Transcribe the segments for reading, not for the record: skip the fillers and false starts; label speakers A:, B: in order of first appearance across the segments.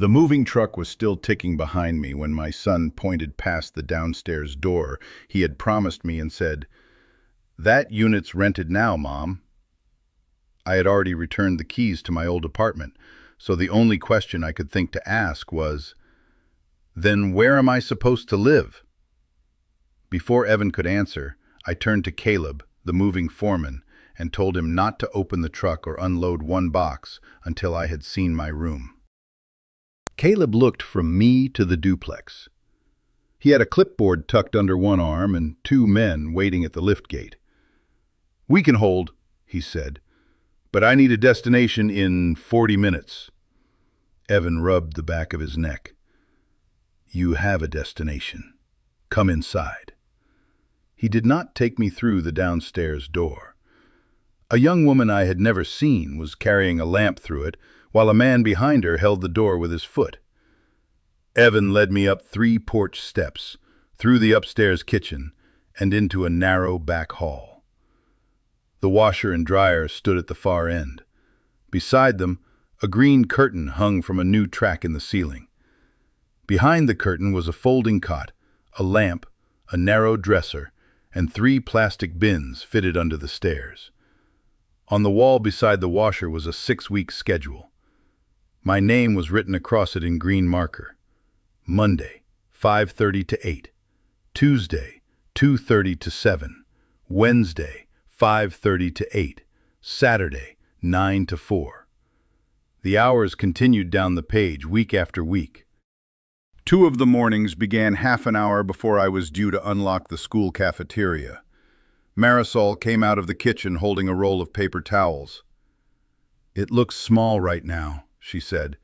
A: The moving truck was still ticking behind me when my son pointed past the downstairs door he had promised me and said, "That unit's rented now, Mom." I had already returned the keys to my old apartment, so the only question I could think to ask was, "Then where am I supposed to live?" Before Evan could answer, I turned to Caleb, the moving foreman, and told him not to open the truck or unload one box until I had seen my room. Caleb looked from me to the duplex. He had a clipboard tucked under one arm and two men waiting at the lift gate. "We can hold," he said, "but I need a destination in 40 minutes. Evan rubbed the back of his neck. "You have a destination. Come inside." He did not take me through the downstairs door. A young woman I had never seen was carrying a lamp through it, while a man behind her held the door with his foot. Evan led me up 3 porch steps, through the upstairs kitchen, and into a narrow back hall. The washer and dryer stood at the far end. Beside them, a green curtain hung from a new track in the ceiling. Behind the curtain was a folding cot, a lamp, a narrow dresser, and 3 plastic bins fitted under the stairs. On the wall beside the washer was a 6-week schedule. My name was written across it in green marker. Monday, 5:30 to 8. Tuesday, 2:30 to 7. Wednesday, 5:30 to 8. Saturday, 9 to 4. The hours continued down the page week after week. 2 of the mornings began half an hour before I was due to unlock the school cafeteria. Marisol came out of the kitchen holding a roll of paper towels. "It looks small right now," she said.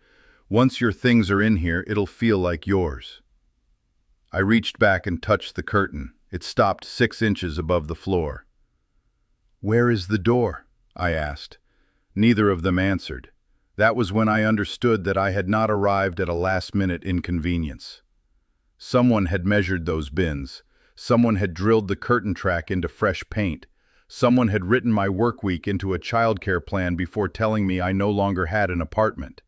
A: "Once your things are in here, it'll feel like yours." I reached back and touched the curtain. It stopped 6 inches above the floor. "Where is the door?" I asked. Neither of them answered. That was when I understood that I had not arrived at a last-minute inconvenience. Someone had measured those bins. Someone had drilled the curtain track into fresh paint. Someone had written my work week into a childcare plan before telling me I no longer had an apartment.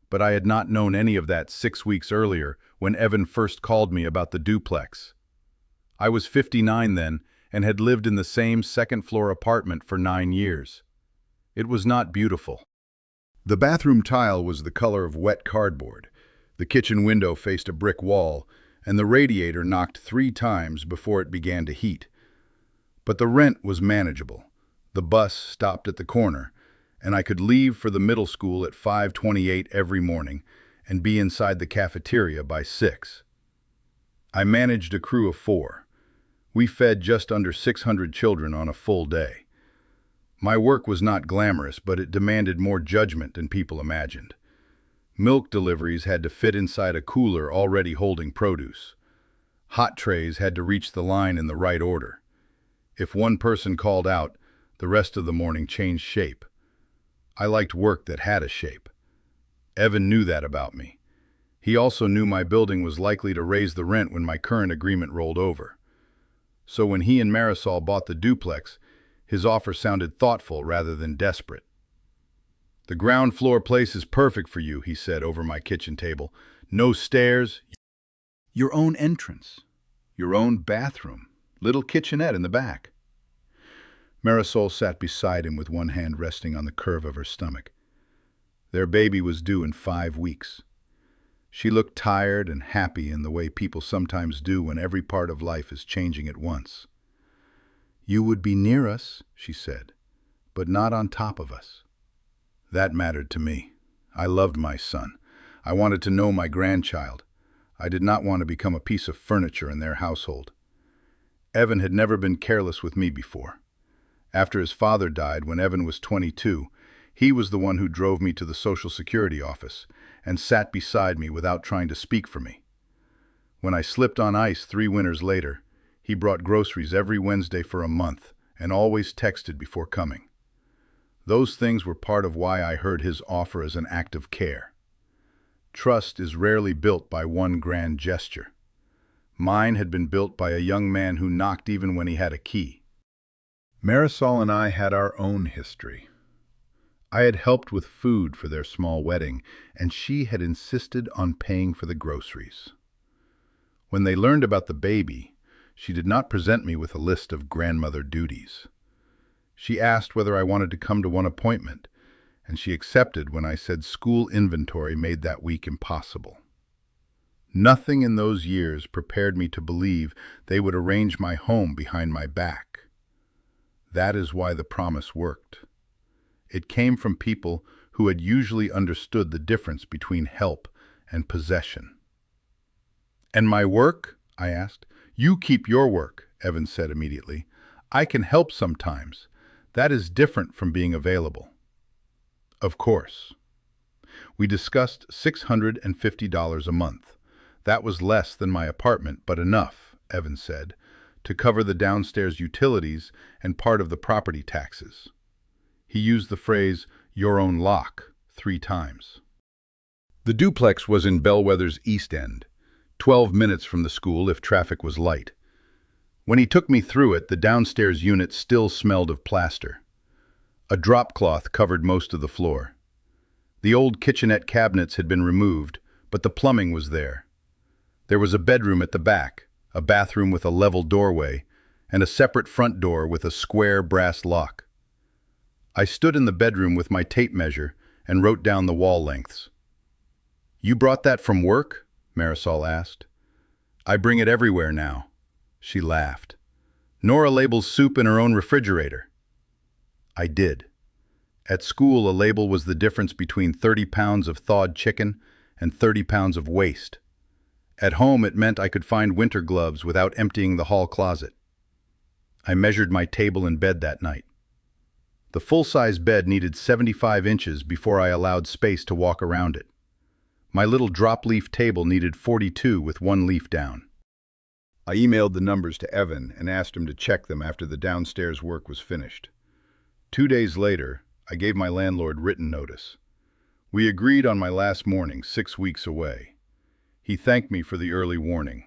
A: But I had not known any of that 6 weeks earlier when Evan first called me about the duplex. I was 59 then and had lived in the same second-floor apartment for 9 years. It was not beautiful. The bathroom tile was the color of wet cardboard. The kitchen window faced a brick wall, and the radiator knocked 3 times before it began to heat. But the rent was manageable. The bus stopped at the corner, and I could leave for the middle school at 5:28 every morning and be inside the cafeteria by 6. I managed a crew of 4. We fed just under 600 children on a full day. My work was not glamorous, but it demanded more judgment than people imagined. Milk deliveries had to fit inside a cooler already holding produce. Hot trays had to reach the line in the right order. If one person called out, the rest of the morning changed shape. I liked work that had a shape. Evan knew that about me. He also knew my building was likely to raise the rent when my current agreement rolled over. So when he and Marisol bought the duplex, his offer sounded thoughtful rather than desperate. "The ground floor place is perfect for you," he said over my kitchen table. "No stairs, your own entrance, your own bathroom, little kitchenette in the back." Marisol sat beside him with one hand resting on the curve of her stomach. Their baby was due in 5 weeks. She looked tired and happy in the way people sometimes do when every part of life is changing at once. "You would be near us," she said, "but not on top of us." That mattered to me. I loved my son. I wanted to know my grandchild. I did not want to become a piece of furniture in their household. Evan had never been careless with me before. After his father died when Evan was 22, he was the one who drove me to the Social Security office and sat beside me without trying to speak for me. When I slipped on ice 3 winters later, he brought groceries every Wednesday for a month and always texted before coming. Those things were part of why I heard his offer as an act of care. Trust is rarely built by one grand gesture. Mine had been built by a young man who knocked even when he had a key. Marisol and I had our own history. I had helped with food for their small wedding, and she had insisted on paying for the groceries. When they learned about the baby, she did not present me with a list of grandmother duties. She asked whether I wanted to come to one appointment, and she accepted when I said school inventory made that week impossible. Nothing in those years prepared me to believe they would arrange my home behind my back. That is why the promise worked. It came from people who had usually understood the difference between help and possession. "And my work?" I asked. "You keep your work," Evan said immediately. "I can help sometimes. That is different from being available." Of course. We discussed $650 a month. That was less than my apartment, but enough, Evan said, to cover the downstairs utilities and part of the property taxes. He used the phrase, "your own lock," 3 times. The duplex was in Bellwether's East End, 12 minutes from the school if traffic was light. When he took me through it, the downstairs unit still smelled of plaster. A drop cloth covered most of the floor. The old kitchenette cabinets had been removed, but the plumbing was there. There was a bedroom at the back, a bathroom with a level doorway, and a separate front door with a square brass lock. I stood in the bedroom with my tape measure and wrote down the wall lengths. "You brought that from work?" Marisol asked. "I bring it everywhere now." She laughed. "Nora labels soup in her own refrigerator." I did. At school, a label was the difference between 30 pounds of thawed chicken and 30 pounds of waste. At home, it meant I could find winter gloves without emptying the hall closet. I measured my table and bed that night. The full-size bed needed 75 inches before I allowed space to walk around it. My little drop-leaf table needed 42 with 1 leaf down. I emailed the numbers to Evan and asked him to check them after the downstairs work was finished. 2 days later, I gave my landlord written notice. We agreed on my last morning, 6 weeks away. He thanked me for the early warning.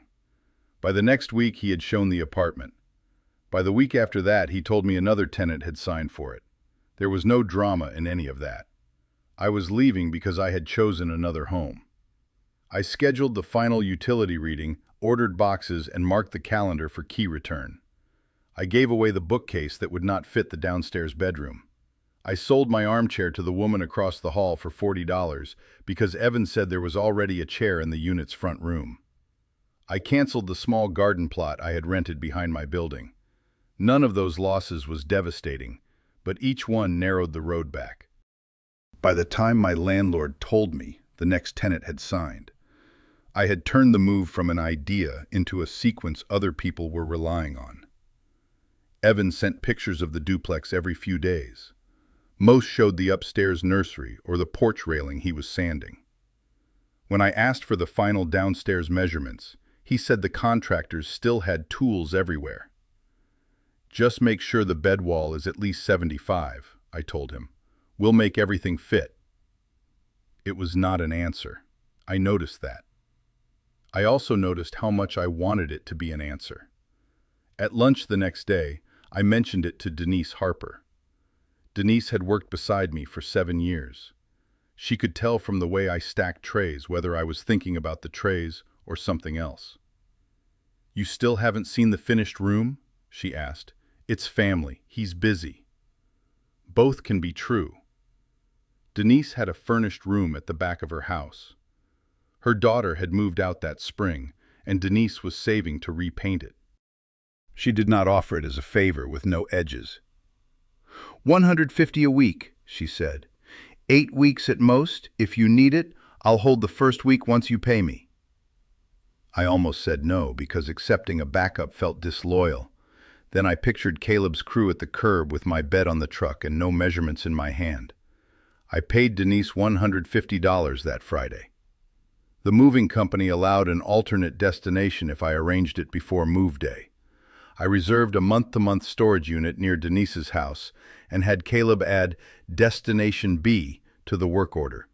A: By the next week, he had shown the apartment. By the week after that, he told me another tenant had signed for it. There was no drama in any of that. I was leaving because I had chosen another home. I scheduled the final utility reading, ordered boxes, and marked the calendar for key return. I gave away the bookcase that would not fit the downstairs bedroom. I sold my armchair to the woman across the hall for $40 because Evan said there was already a chair in the unit's front room. I canceled the small garden plot I had rented behind my building. None of those losses was devastating, but each one narrowed the road back. By the time my landlord told me the next tenant had signed, I had turned the move from an idea into a sequence other people were relying on. Evan sent pictures of the duplex every few days. Most showed the upstairs nursery or the porch railing he was sanding. When I asked for the final downstairs measurements, he said the contractors still had tools everywhere. "Just make sure the bed wall is at least 75, I told him. "We'll make everything fit." It was not an answer. I noticed that. I also noticed how much I wanted it to be an answer. At lunch the next day, I mentioned it to Denise Harper. Denise had worked beside me for 7 years. She could tell from the way I stacked trays whether I was thinking about the trays or something else. "You still haven't seen the finished room?" she asked. "It's family. He's busy." Both can be true. Denise had a furnished room at the back of her house. Her daughter had moved out that spring, and Denise was saving to repaint it. She did not offer it as a favor with no edges. $150 a week, she said. 8 weeks at most. If you need it, I'll hold the first week once you pay me. I almost said no because accepting a backup felt disloyal. Then I pictured Caleb's crew at the curb with my bed on the truck and no measurements in my hand. I paid Denise $150 that Friday. The moving company allowed an alternate destination if I arranged it before move day. I reserved a month-to-month storage unit near Denise's house and had Caleb add Destination B to the work order.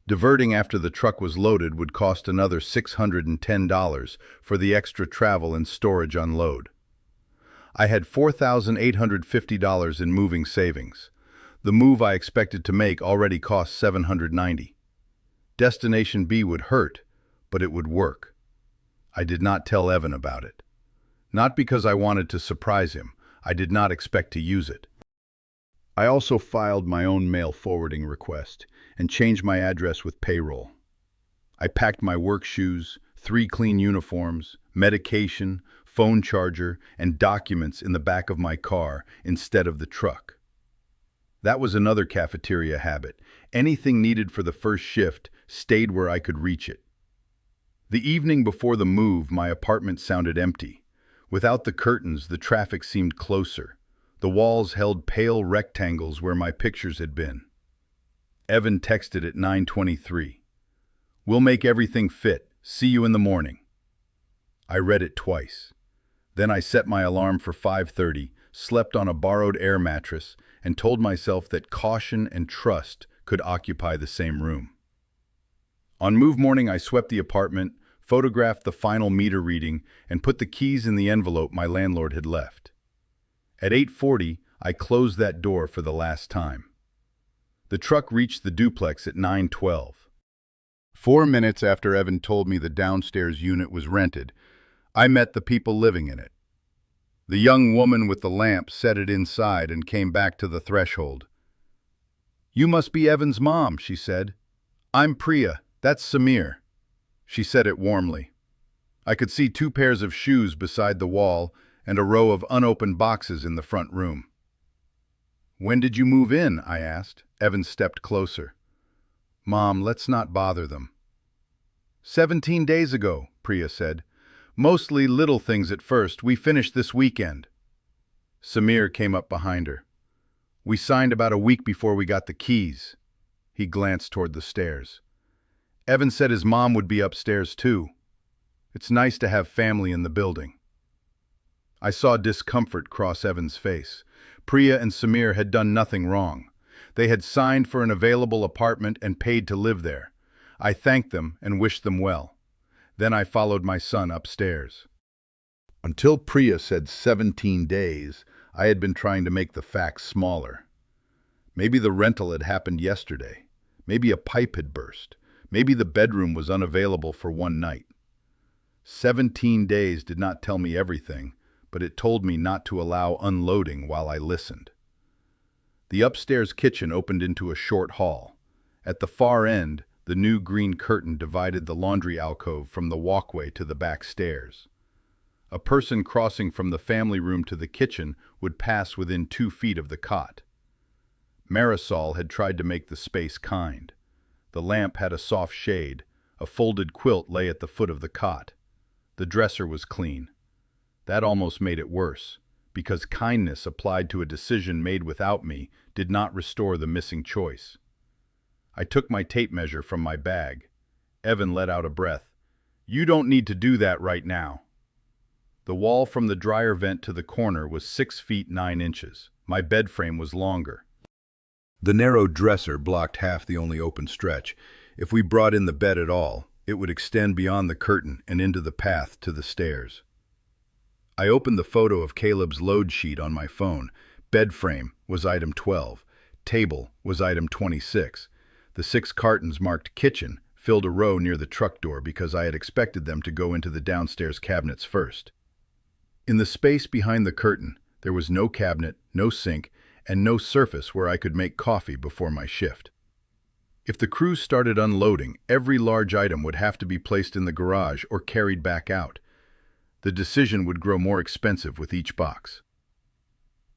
A: Diverting after the truck was loaded would cost another $610 for the extra travel and storage unload. I had $4,850 in moving savings. The move I expected to make already cost $790. Destination B would hurt, but it would work. I did not tell Evan about it. Not because I wanted to surprise him. I did not expect to use it. I also filed my own mail forwarding request and changed my address with payroll. I packed my work shoes, 3 clean uniforms, medication, phone charger, and documents in the back of my car instead of the truck. That was another cafeteria habit. Anything needed for the first shift stayed where I could reach it. The evening before the move, my apartment sounded empty. Without the curtains, the traffic seemed closer. The walls held pale rectangles where my pictures had been. Evan texted at 9:23. "We'll make everything fit. See you in the morning." I read it twice. Then I set my alarm for 5:30, slept on a borrowed air mattress, and told myself that caution and trust could occupy the same room. On move morning, I swept the apartment, photographed the final meter reading, and put the keys in the envelope my landlord had left. At 8:40, I closed that door for the last time. The truck reached the duplex at 9:12. 4 minutes after Evan told me the downstairs unit was rented, I met the people living in it. The young woman with the lamp set it inside and came back to the threshold. "You must be Evan's mom," she said. "I'm Priya. That's Samir." She said it warmly. I could see 2 pairs of shoes beside the wall and a row of unopened boxes in the front room. "When did you move in?" I asked. Evan stepped closer. "Mom, let's not bother them." 17 days ago, Priya said. "Mostly little things at first. We finished this weekend." Samir came up behind her. "We signed about a week before we got the keys." He glanced toward the stairs. "Evan said his mom would be upstairs too. It's nice to have family in the building." I saw discomfort cross Evan's face. Priya and Samir had done nothing wrong. They had signed for an available apartment and paid to live there. I thanked them and wished them well. Then I followed my son upstairs. Until Priya said 17 days, I had been trying to make the facts smaller. Maybe the rental had happened yesterday. Maybe a pipe had burst. Maybe the bedroom was unavailable for one night. 17 days did not tell me everything, but it told me not to allow unloading while I listened. The upstairs kitchen opened into a short hall. At the far end, the new green curtain divided the laundry alcove from the walkway to the back stairs. A person crossing from the family room to the kitchen would pass within 2 feet of the cot. Marisol had tried to make the space kind. The lamp had a soft shade. A folded quilt lay at the foot of the cot. The dresser was clean. That almost made it worse, because kindness applied to a decision made without me did not restore the missing choice. I took my tape measure from my bag. Evan let out a breath. "You don't need to do that right now." The wall from the dryer vent to the corner was 6 feet 9 inches. My bed frame was longer. The narrow dresser blocked half the only open stretch. If we brought in the bed at all, it would extend beyond the curtain and into the path to the stairs. I opened the photo of Caleb's load sheet on my phone. Bed frame was item 12. Table was item 26. The 6 cartons marked kitchen filled a row near the truck door because I had expected them to go into the downstairs cabinets first. In the space behind the curtain, there was no cabinet, no sink, and no surface where I could make coffee before my shift. If the crew started unloading, every large item would have to be placed in the garage or carried back out. The decision would grow more expensive with each box.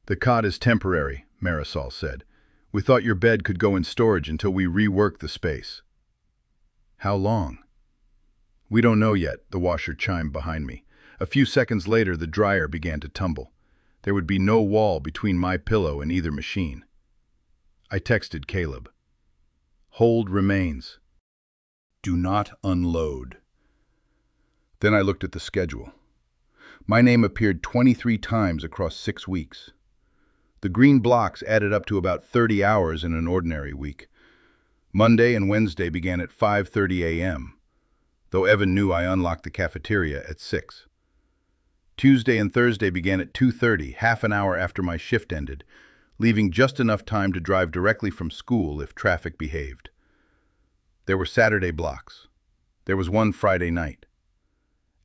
A: "The cot is temporary," Marisol said. "We thought your bed could go in storage until we rework the space." "How long?" "We don't know yet," the washer chimed behind me. A few seconds later, the dryer began to tumble. There would be no wall between my pillow and either machine. I texted Caleb. "Hold remains. Do not unload." Then I looked at the schedule. My name appeared 23 times across 6 weeks. The green blocks added up to about 30 hours in an ordinary week. Monday and Wednesday began at 5:30 a.m., though Evan knew I unlocked the cafeteria at 6. Tuesday and Thursday began at 2:30, half an hour after my shift ended. leaving just enough time to drive directly from school if traffic behaved. There were Saturday blocks. There was one Friday night.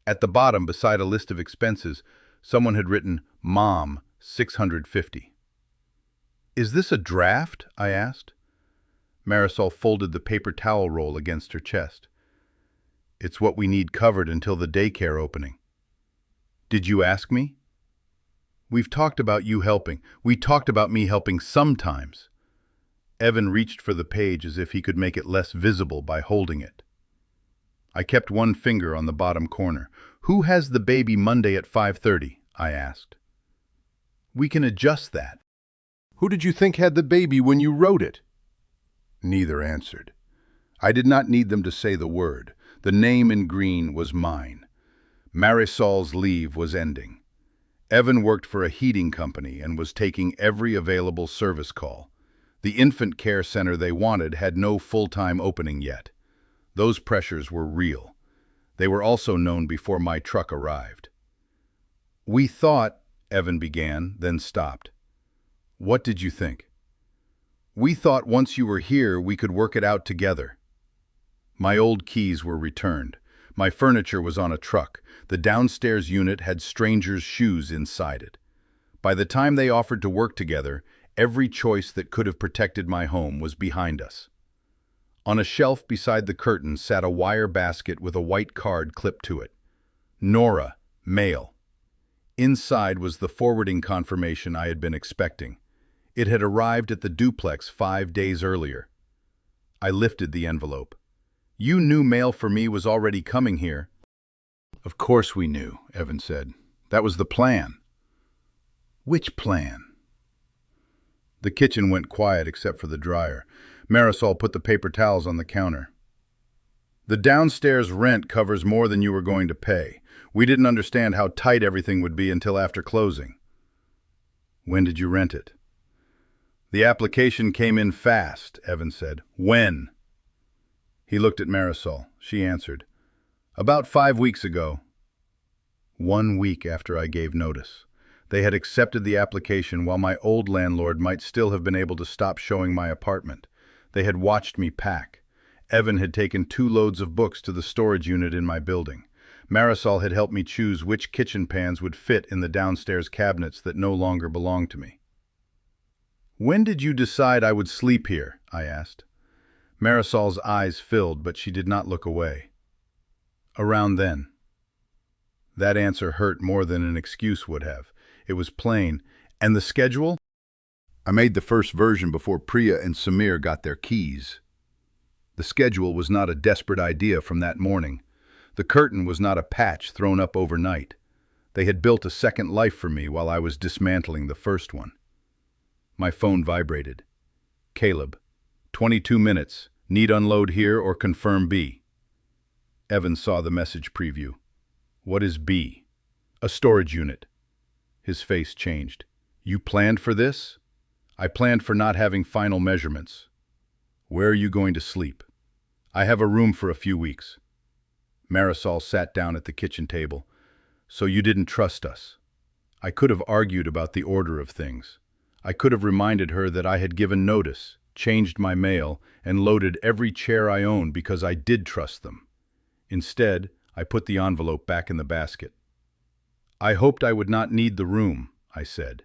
A: At the bottom, beside a list of expenses, someone had written, Mom, $650. Is this a draft? I asked. Marisol folded the paper towel roll against her chest. It's what we need covered until the daycare opening. Did you ask me? We've talked about you helping. We talked about me helping sometimes. Evan reached for the page as if he could make it less visible by holding it. I kept one finger on the bottom corner. Who has the baby Monday at 5:30? I asked. We can adjust that.
B: Who did you think had the baby when you wrote it?
A: Neither answered. I did not need them to say the word. The name in green was mine. Marisol's leave was ending. Evan worked for a heating company and was taking every available service call. The infant care center they wanted had no full-time opening yet. Those pressures were real. They were also known before my truck arrived. We thought, Evan began, then stopped. What did you think? We thought once you were here, we could work it out together. My old keys were returned. My furniture was on a truck. The downstairs unit had strangers' shoes inside it. By the time they offered to work together, every choice that could have protected my home was behind us. On a shelf beside the curtain sat a wire basket with a white card clipped to it. Nora, mail. Inside was the forwarding confirmation I had been expecting. It had arrived at the duplex 5 days earlier. I lifted the envelope. You knew mail for me was already coming here. Of course we knew, Evan said. That was the plan. Which plan? The kitchen went quiet except for the dryer. Marisol put the paper towels on the counter. The downstairs rent covers more than you were going to pay. We didn't understand how tight everything would be until after closing. When did you rent it? The application came in fast, Evan said. When? He looked at Marisol. She answered. About 5 weeks ago. 1 week after I gave notice. They had accepted the application while my old landlord might still have been able to stop showing my apartment. They had watched me pack. Evan had taken 2 loads of books to the storage unit in my building. Marisol had helped me choose which kitchen pans would fit in the downstairs cabinets that no longer belonged to me. When did you decide I would sleep here? I asked. Marisol's eyes filled, but she did not look away. Around then. That answer hurt more than an excuse would have. It was plain. And the schedule? I made the first version before Priya and Samir got their keys. The schedule was not a desperate idea from that morning. The curtain was not a patch thrown up overnight. They had built a second life for me while I was dismantling the first one. My phone vibrated. Caleb, 22 minutes. Need unload here or confirm B. Evan saw the message preview. What is B? A storage unit. His face changed. You planned for this? I planned for not having final measurements. Where are you going to sleep? I have a room for a few weeks. Marisol sat down at the kitchen table. So you didn't trust us. I could have argued about the order of things. I could have reminded her that I had given notice, changed my mail, and loaded every chair I owned because I did trust them. Instead, I put the envelope back in the basket. I hoped I would not need the room, I said.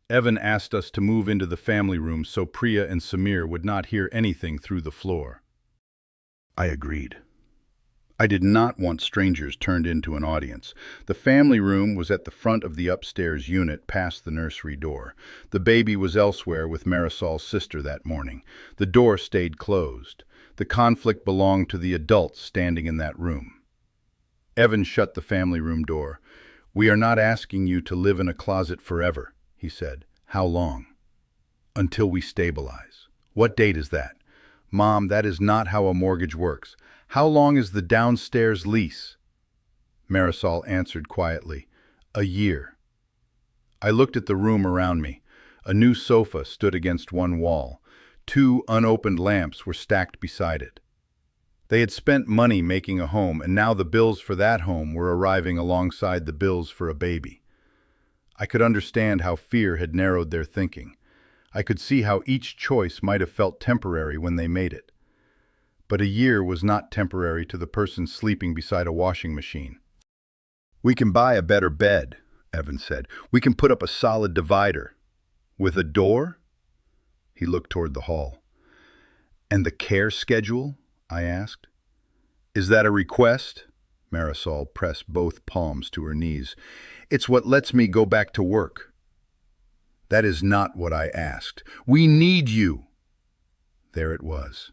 A: Evan asked us to move into the family room so Priya and Samir would not hear anything through the floor. I agreed. I did not want strangers turned into an audience. The family room was at the front of the upstairs unit past the nursery door. The baby was elsewhere with Marisol's sister that morning. The door stayed closed. The conflict belonged to the adults standing in that room. Evan shut the family room door. We are not asking you to live in a closet forever, he said. How long? Until we stabilize. What date is that? Mom, that is not how a mortgage works. How long is the downstairs lease? Marisol answered quietly, a year. I looked at the room around me. A new sofa stood against one wall. 2 unopened lamps were stacked beside it. They had spent money making a home, and now the bills for that home were arriving alongside the bills for a baby. I could understand how fear had narrowed their thinking. I could see how each choice might have felt temporary when they made it. But a year was not temporary to the person sleeping beside a washing machine. "We can buy a better bed," Evan said. "We can put up a solid divider." "With a door?" He looked toward the hall. "And the care schedule?" I asked. "Is that a request?" Marisol pressed both palms to her knees. "It's what lets me go back to work." "That is not what I asked. We need you." There it was.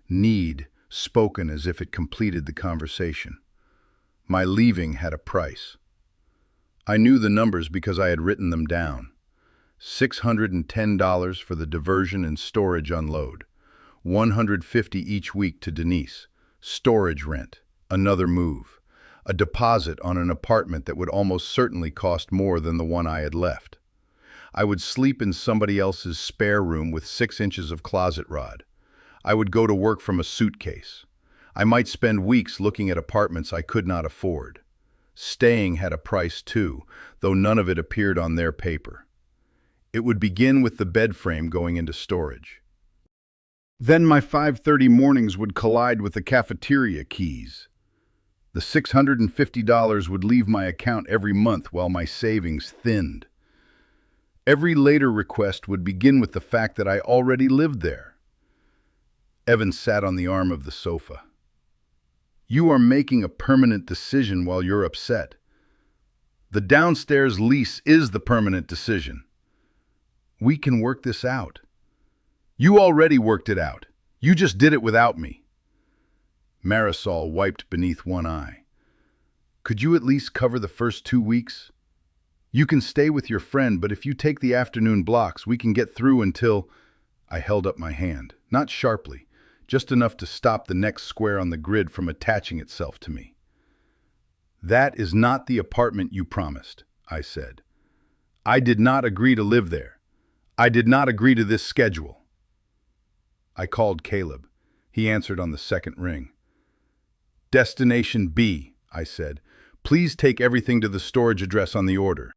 A: Need, spoken as if it completed the conversation. My leaving had a price. I knew the numbers because I had written them down. $610 for the diversion and storage unload. $150 each week to Denise. Storage rent. Another move. A deposit on an apartment that would almost certainly cost more than the one I had left. I would sleep in somebody else's spare room with 6 inches of closet rod. I would go to work from a suitcase. I might spend weeks looking at apartments I could not afford. Staying had a price too, though none of it appeared on their paper. It would begin with the bed frame going into storage. Then my 5:30 mornings would collide with the cafeteria keys. The $650 would leave my account every month while my savings thinned. Every later request would begin with the fact that I already lived there. Evan sat on the arm of the sofa. "You are making a permanent decision while you're upset. The downstairs lease is the permanent decision. We can work this out. You already worked it out. You just did it without me." Marisol wiped beneath one eye. "Could you at least cover the first 2 weeks? You can stay with your friend, but if you take the afternoon blocks, we can get through until—" I held up my hand, not sharply, just enough to stop the next square on the grid from attaching itself to me. "That is not the apartment you promised," I said. "I did not agree to live there. I did not agree to this schedule." I called Caleb. He answered on the second ring. "Destination B," I said. "Please take everything to the storage address on the order."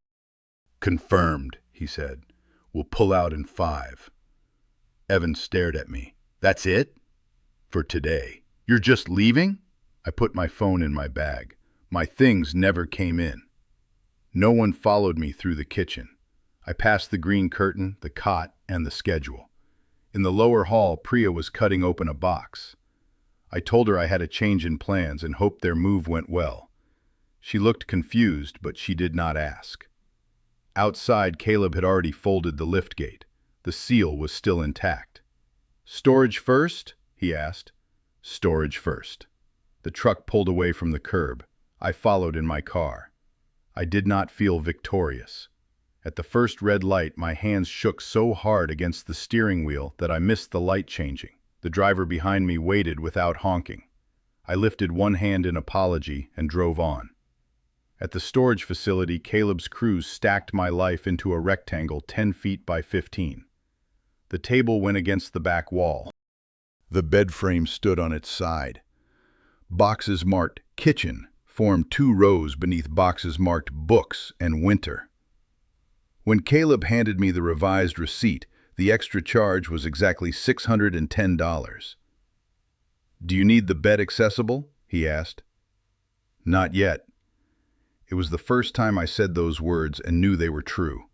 A: "Confirmed," he said. "We'll pull out in 5. Evan stared at me. "That's it? For today? You're just leaving?" I put my phone in my bag. My things never came in. No one followed me through the kitchen. I passed the green curtain, the cot, and the schedule. In the lower hall, Priya was cutting open a box. I told her I had a change in plans and hoped their move went well. She looked confused, but she did not ask. Outside, Caleb had already folded the liftgate. The seal was still intact. "Storage first?" he asked. "Storage first." The truck pulled away from the curb. I followed in my car. I did not feel victorious. At the first red light, my hands shook so hard against the steering wheel that I missed the light changing. The driver behind me waited without honking. I lifted one hand in apology and drove on. At the storage facility, Caleb's crews stacked my life into a rectangle 10 feet by 15. The table went against the back wall. The bed frame stood on its side. Boxes marked "Kitchen" formed 2 rows beneath boxes marked "Books" and "Winter." When Caleb handed me the revised receipt, the extra charge was exactly $610. "Do you need the bed accessible?" he asked. "Not yet." It was the first time I said those words and knew they were true.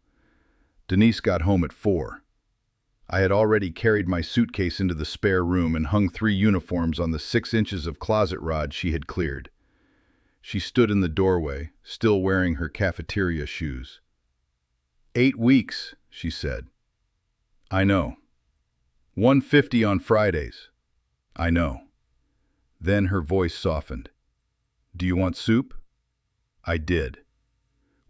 A: Denise got home at 4. I had already carried my suitcase into the spare room and hung 3 uniforms on the 6 inches of closet rod she had cleared. She stood in the doorway, still wearing her cafeteria shoes. 8 weeks, she said. "I know. $150 on Fridays." "I know." Then her voice softened. "Do you want soup?" I did.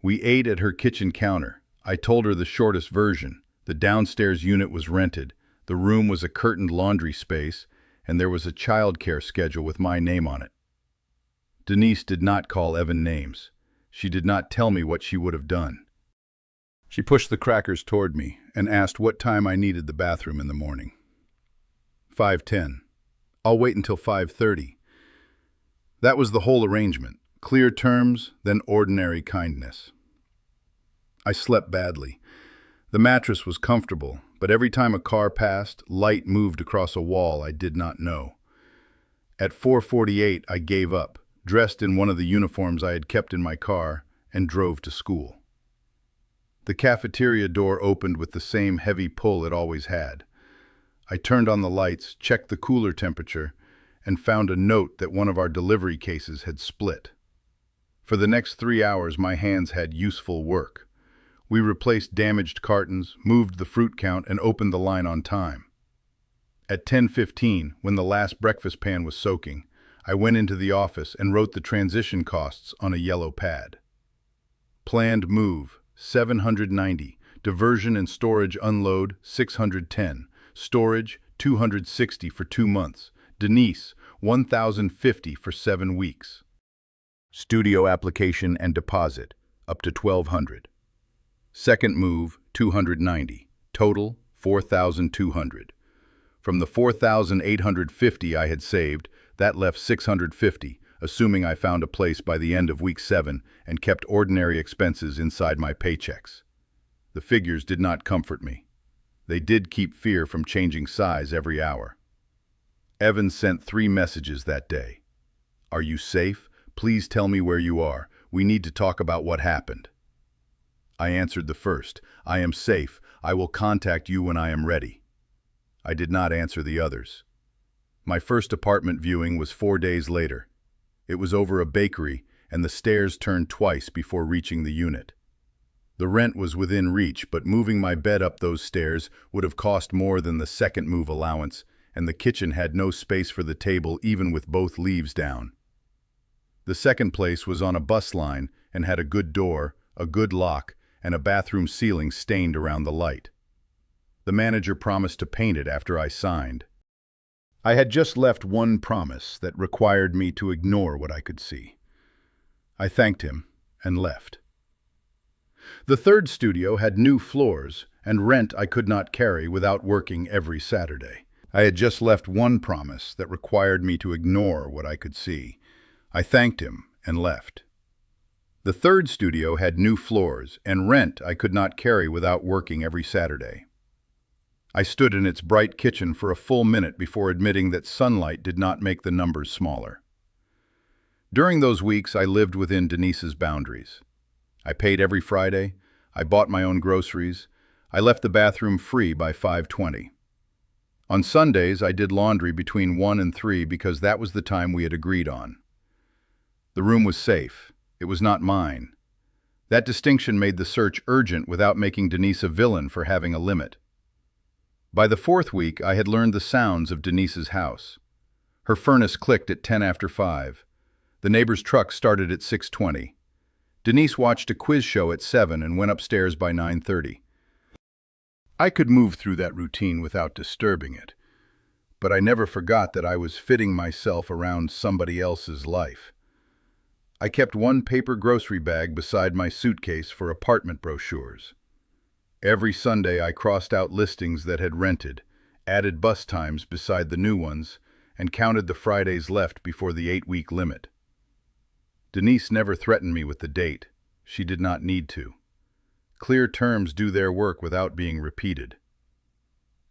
A: We ate at her kitchen counter. I told her the shortest version. The downstairs unit was rented, the room was a curtained laundry space, and there was a child care schedule with my name on it. Denise did not call Evan names. She did not tell me what she would have done. She pushed the crackers toward me and asked what time I needed the bathroom in the morning. 5:10. "I'll wait until 5:30. That was the whole arrangement. Clear terms, then ordinary kindness. I slept badly. The mattress was comfortable, but every time a car passed, light moved across a wall I did not know. At 4:48, I gave up, dressed in one of the uniforms I had kept in my car, and drove to school. The cafeteria door opened with the same heavy pull it always had. I turned on the lights, checked the cooler temperature, and found a note that one of our delivery cases had split. For the next 3 hours, my hands had useful work. We replaced damaged cartons, moved the fruit count, and opened the line on time. At 10:15, when the last breakfast pan was soaking, I went into the office and wrote the transition costs on a yellow pad. Planned move, 790. Diversion and storage unload, 610. Storage, 260 for 2 months. Denise, 1,050 for 7 weeks. Studio application and deposit, up to 1,200. Second move, 290. Total, 4,200. From the 4,850 I had saved, that left 650, assuming I found a place by the end of week 7 and kept ordinary expenses inside my paychecks. The figures did not comfort me. They did keep fear from changing size every hour. Evan sent 3 messages that day. "Are you safe? Please tell me where you are. We need to talk about what happened." I answered the first. "I am safe. I will contact you when I am ready." I did not answer the others. My first apartment viewing was 4 days later. It was over a bakery, and the stairs turned twice before reaching the unit. The rent was within reach, but moving my bed up those stairs would have cost more than the second move allowance, and the kitchen had no space for the table even with both leaves down. The second place was on a bus line and had a good door, a good lock, and a bathroom ceiling stained around the light. The manager promised to paint it after I signed. I had just left one promise that required me to ignore what I could see. I thanked him and left. The third studio had new floors and rent I could not carry without working every Saturday. I had just left one promise that required me to ignore what I could see. I thanked him and left. The third studio had new floors and rent I could not carry without working every Saturday. I stood in its bright kitchen for a full minute before admitting that sunlight did not make the numbers smaller. During those weeks, I lived within Denise's boundaries. I paid every Friday. I bought my own groceries. I left the bathroom free by 5:20. On Sundays, I did laundry between 1 and 3 because that was the time we had agreed on. The room was safe. It was not mine. That distinction made the search urgent without making Denise a villain for having a limit. By the 4th week, I had learned the sounds of Denise's house. Her furnace clicked at 10 after 5. The neighbor's truck started at 6:20. Denise watched a quiz show at 7 and went upstairs by 9:30. I could move through that routine without disturbing it, but I never forgot that I was fitting myself around somebody else's life. I kept one paper grocery bag beside my suitcase for apartment brochures. Every Sunday I crossed out listings that had rented, added bus times beside the new ones, and counted the Fridays left before the 8-week limit. Denise never threatened me with the date. She did not need to. Clear terms do their work without being repeated.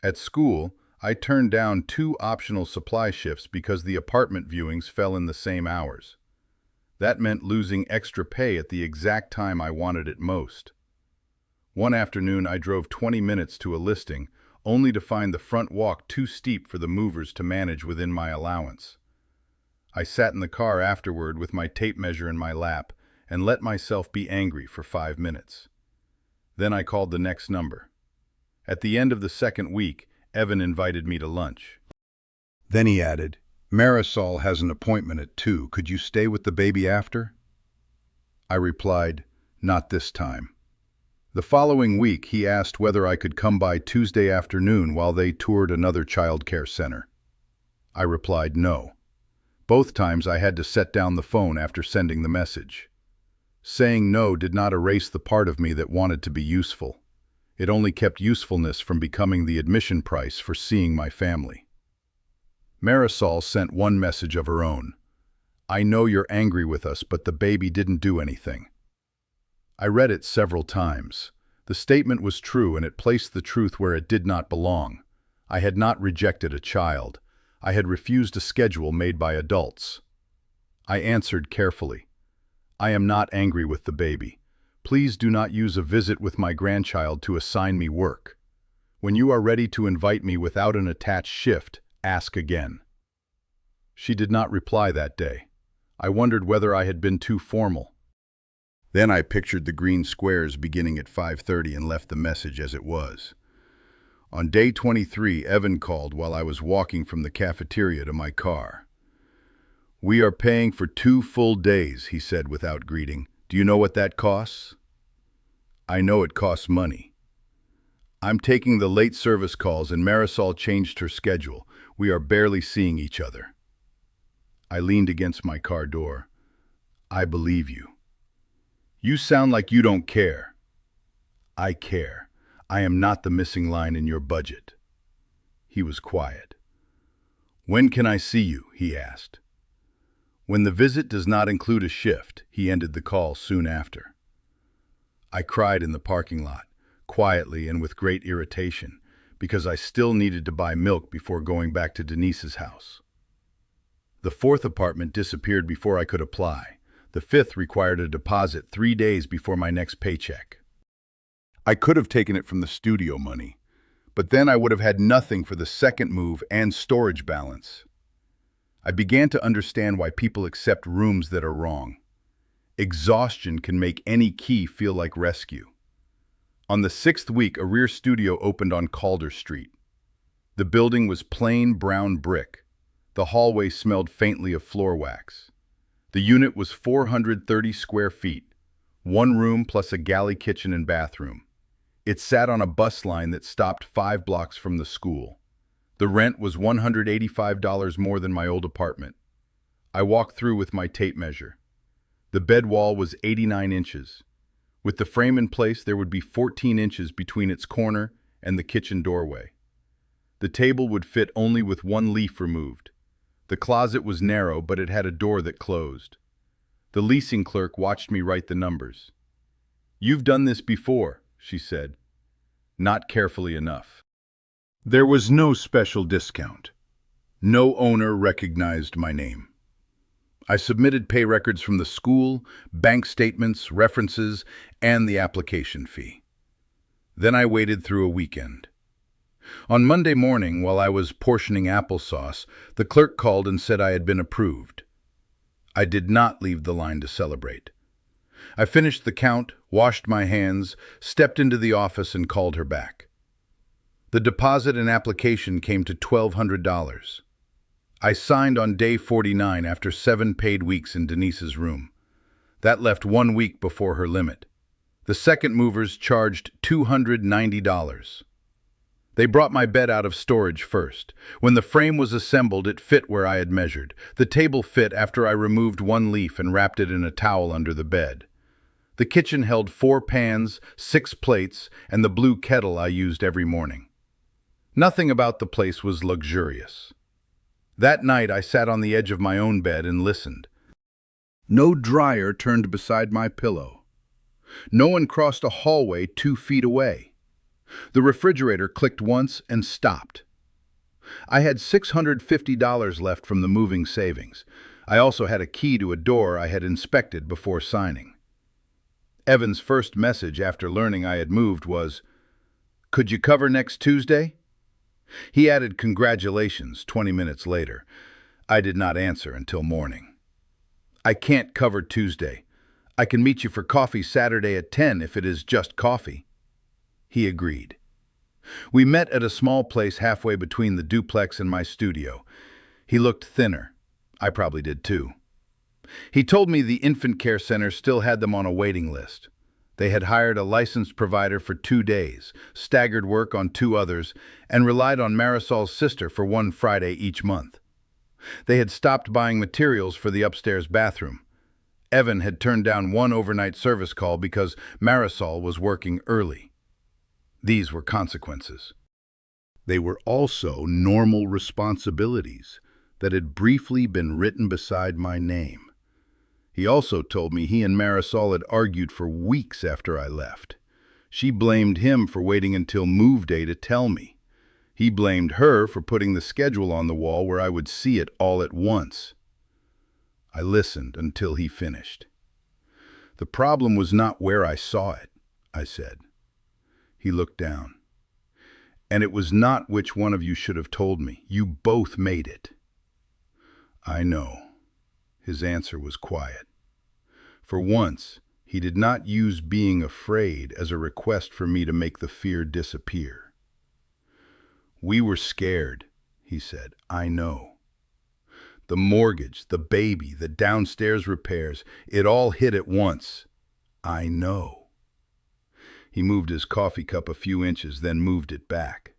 A: At school, I turned down 2 optional supply shifts because the apartment viewings fell in the same hours. That meant losing extra pay at the exact time I wanted it most. One afternoon, I drove 20 minutes to a listing, only to find the front walk too steep for the movers to manage within my allowance. I sat in the car afterward with my tape measure in my lap and let myself be angry for 5 minutes. Then I called the next number. At the end of the 2nd week, Evan invited me to lunch. Then he added, "Marisol has an appointment at 2. Could you stay with the baby after?" I replied, "Not this time." The following week, he asked whether I could come by Tuesday afternoon while they toured another child care center. I replied no. Both times I had to set down the phone after sending the message. Saying no did not erase the part of me that wanted to be useful. It only kept usefulness from becoming the admission price for seeing my family. Marisol sent one message of her own. "I know you're angry with us, but the baby didn't do anything." I read it several times. The statement was true, and it placed the truth where it did not belong. I had not rejected a child. I had refused a schedule made by adults. I answered carefully. I am not angry with the baby. Please do not use a visit with my grandchild to assign me work. When you are ready to invite me without an attached shift, ask again. She did not reply that day. I wondered whether I had been too formal. Then I pictured the green squares beginning at 5:30 and left the message as it was. On day 23, Evan called while I was walking from the cafeteria to my car. "We are paying for 2 full days," he said without greeting. "Do you know what that costs?" "I know it costs money. I'm taking the late service calls and Marisol changed her schedule. We are barely seeing each other." I leaned against my car door. "I believe you. You sound like you don't care." "I care. I am not the missing line in your budget." He was quiet. "When can I see you?" he asked. "When the visit does not include a shift." He ended the call soon after. I cried in the parking lot, quietly and with great irritation, because I still needed to buy milk before going back to Denise's house. The 4th apartment disappeared before I could apply. The 5th required a deposit 3 days before my next paycheck. I could have taken it from the studio money, but then I would have had nothing for the second move and storage balance. I began to understand why people accept rooms that are wrong. Exhaustion can make any key feel like rescue. On the 6th week, a rear studio opened on Calder Street. The building was plain brown brick. The hallway smelled faintly of floor wax. The unit was 430 square feet, 1 room plus a galley kitchen and bathroom. It sat on a bus line that stopped 5 blocks from the school. The rent was $185 more than my old apartment. I walked through with my tape measure. The bed wall was 89 inches. With the frame in place, there would be 14 inches between its corner and the kitchen doorway. The table would fit only with 1 leaf removed. The closet was narrow, but it had a door that closed. The leasing clerk watched me write the numbers. "You've done this before," she said. "Not carefully enough." There was no special discount. No owner recognized my name. I submitted pay records from the school, bank statements, references, and the application fee. Then I waited through a weekend. On Monday morning, while I was portioning applesauce, the clerk called and said I had been approved. I did not leave the line to celebrate. I finished the count, washed my hands, stepped into the office, and called her back. The deposit and application came to $1,200. I signed on day 49 after 7 paid weeks in Denise's room. That left 1 week before her limit. The second movers charged $290. They brought my bed out of storage first. When the frame was assembled, it fit where I had measured. The table fit after I removed 1 leaf and wrapped it in a towel under the bed. The kitchen held 4 pans, 6 plates, and the blue kettle I used every morning. Nothing about the place was luxurious. That night, I sat on the edge of my own bed and listened. No dryer turned beside my pillow. No one crossed a hallway 2 feet away. The refrigerator clicked once and stopped. I had $650 left from the moving savings. I also had a key to a door I had inspected before signing. Evan's first message after learning I had moved was, "Could you cover next Tuesday?" He added congratulations 20 minutes later. I did not answer until morning. "I can't cover Tuesday. I can meet you for coffee Saturday at 10 if it is just coffee." He agreed. We met at a small place halfway between the duplex and my studio. He looked thinner. I probably did too. He told me the infant care center still had them on a waiting list. They had hired a licensed provider for 2 days, staggered work on 2 others, and relied on Marisol's sister for 1 Friday each month. They had stopped buying materials for the upstairs bathroom. Evan had turned down 1 overnight service call because Marisol was working early. These were consequences. They were also normal responsibilities that had briefly been written beside my name. He also told me he and Marisol had argued for weeks after I left. She blamed him for waiting until move day to tell me. He blamed her for putting the schedule on the wall where I would see it all at once. I listened until he finished. "The problem was not where I saw it," I said. He looked down. "And it was not which one of you should have told me. You both made it." "I know." His answer was quiet. For once, he did not use being afraid as a request for me to make the fear disappear. "We were scared," he said. "I know. The mortgage, the baby, the downstairs repairs, it all hit at once. I know." He moved his coffee cup a few inches, then moved it back.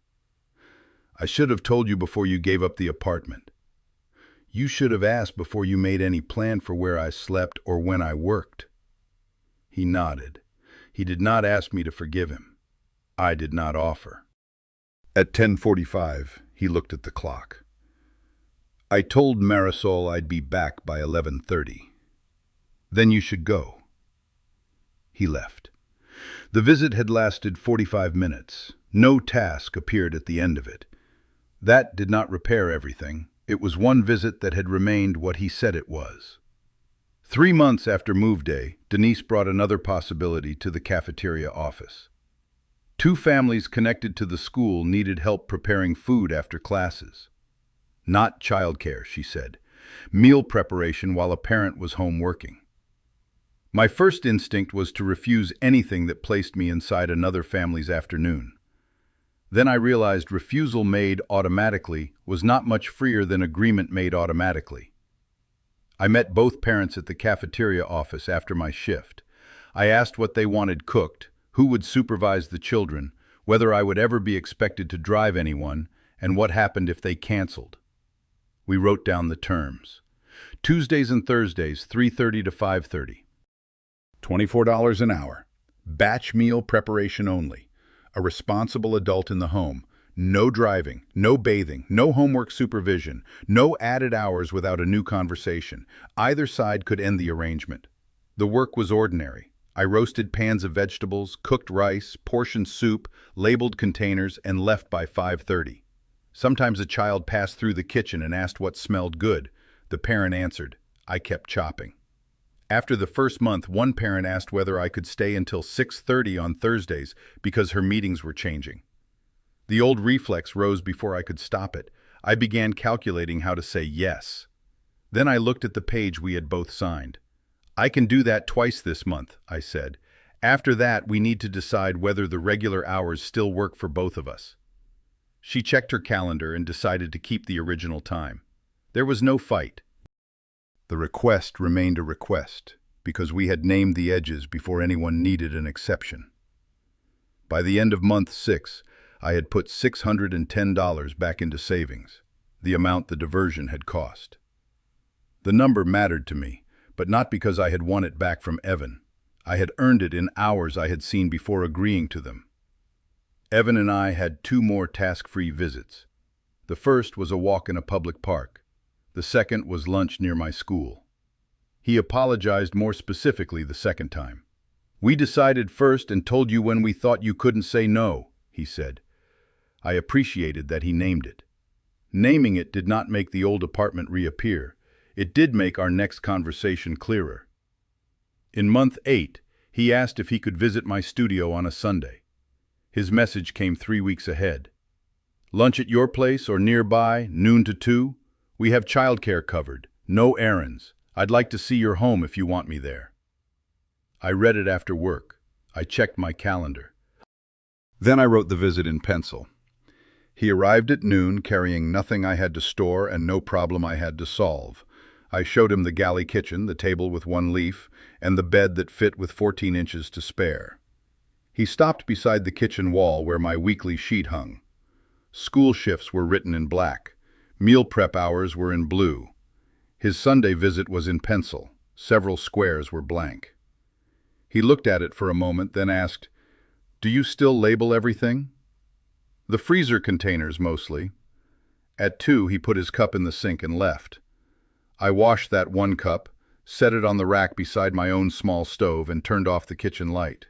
A: "I should have told you before you gave up the apartment. You should have asked before you made any plan for where I slept or when I worked." He nodded. He did not ask me to forgive him. I did not offer. At 10:45, he looked at the clock. "I told Marisol I'd be back by 11:30. Then you should go." He left. The visit had lasted 45 minutes. No task appeared at the end of it. That did not repair everything. It was one visit that had remained what he said it was. 3 months after move day, Denise brought another possibility to the cafeteria office. 2 families connected to the school needed help preparing food after classes. Not childcare, she said. Meal preparation while a parent was home working. My first instinct was to refuse anything that placed me inside another family's afternoon. Then I realized refusal made automatically was not much freer than agreement made automatically. I met both parents at the cafeteria office after my shift. I asked what they wanted cooked, who would supervise the children, whether I would ever be expected to drive anyone, and what happened if they canceled. We wrote down the terms. Tuesdays and Thursdays, 3:30 to 5:30. $24 an hour. Batch meal preparation only. A responsible adult in the home. No driving, no bathing, no homework supervision, no added hours without a new conversation. Either side could end the arrangement. The work was ordinary. I roasted pans of vegetables, cooked rice, portioned soup, labeled containers, and left by 5:30. Sometimes a child passed through the kitchen and asked what smelled good. The parent answered. I kept chopping. After the first month, one parent asked whether I could stay until 6:30 on Thursdays because her meetings were changing. The old reflex rose before I could stop it. I began calculating how to say yes. Then I looked at the page we had both signed. I can do that twice this month, I said. After that, we need to decide whether the regular hours still work for both of us. She checked her calendar and decided to keep the original time. There was no fight. The request remained a request because we had named the edges before anyone needed an exception. By the end of month 6, I had put $610 back into savings, the amount the diversion had cost. The number mattered to me, but not because I had won it back from Evan. I had earned it in hours I had seen before agreeing to them. Evan and I had 2 more task-free visits. The first was a walk in a public park. The second was lunch near my school. He apologized more specifically the second time. "We decided first and told you when we thought you couldn't say no," he said. I appreciated that he named it. Naming it did not make the old apartment reappear. It did make our next conversation clearer. In month 8, he asked if he could visit my studio on a Sunday. His message came 3 weeks ahead. "Lunch at your place or nearby, noon to 2? We have childcare covered. No errands. I'd like to see your home if you want me there." I read it after work. I checked my calendar. Then I wrote the visit in pencil. He arrived at noon, carrying nothing I had to store and no problem I had to solve. I showed him the galley kitchen, the table with 1 leaf, and the bed that fit with 14 inches to spare. He stopped beside the kitchen wall where my weekly sheet hung. School shifts were written in black. Meal prep hours were in blue. His Sunday visit was in pencil. Several squares were blank. He looked at it for a moment, then asked, "Do you still label everything?" "The freezer containers, mostly." At 2, he put his cup in the sink and left. I washed that 1 cup, set it on the rack beside my own small stove, and turned off the kitchen light.